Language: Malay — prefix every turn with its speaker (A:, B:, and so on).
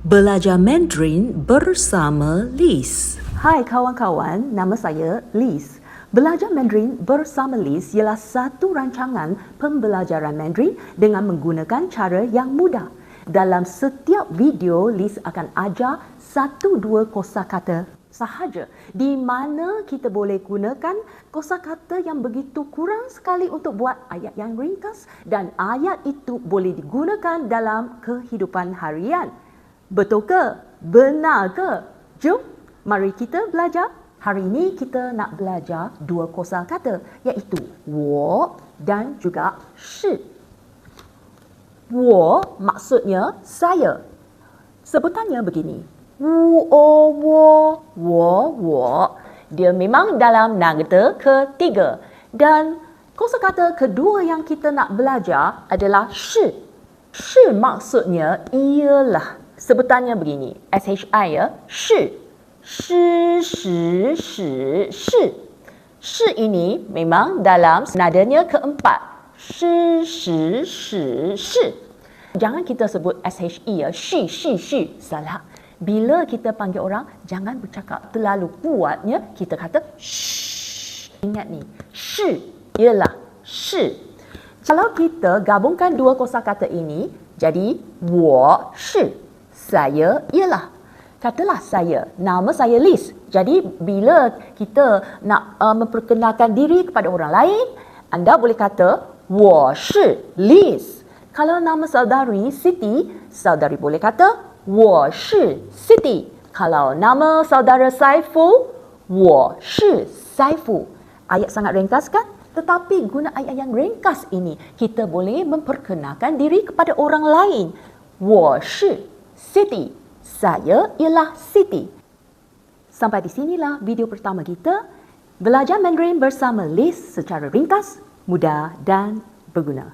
A: Belajar Mandarin bersama Liz.
B: Hai kawan-kawan, nama saya Liz. Belajar Mandarin bersama Liz ialah satu rancangan pembelajaran Mandarin dengan menggunakan cara yang mudah. Dalam setiap video, Liz akan ajar 1-2 kosakata sahaja di mana kita boleh gunakan kosakata yang begitu kurang sekali untuk buat ayat yang ringkas dan ayat itu boleh digunakan dalam kehidupan harian. Betul ke? Benar ke? Jom, mari kita belajar. Hari ini kita nak belajar 2 kosakata iaitu wo dan juga shi. Wo maksudnya saya. Sebutannya begini. Wo. Dia memang dalam nagata ketiga. Dan kosakata kedua yang kita nak belajar adalah shi. Shi maksudnya ialah. Sebutannya begini. SHI ya. Shi. Shi. Shi ini memang dalam nadanya keempat. Shi. Jangan kita sebut SHI ya. Shi. Salah. Bila kita panggil orang, jangan bercakap terlalu kuatnya. Kita kata shh. Ingat ni. Shi ialah shi. Kalau kita gabungkan 2 kosakata ini, jadi wo shi. Saya ialah. Katalah saya, nama saya Liz. Jadi bila kita nak memperkenalkan diri kepada orang lain, anda boleh kata wo shi Liz. Kalau nama saudari Siti, saudari boleh kata wo shi Siti. Kalau nama saudara Saiful, wo shi Saiful. Ayat sangat ringkas kan? Tetapi guna ayat yang ringkas ini, kita boleh memperkenalkan diri kepada orang lain. Wo shi Siti. Saya ialah Siti. Sampai di sinilah video pertama kita. Belajar Mandarin bersama Liz secara ringkas, mudah dan berguna.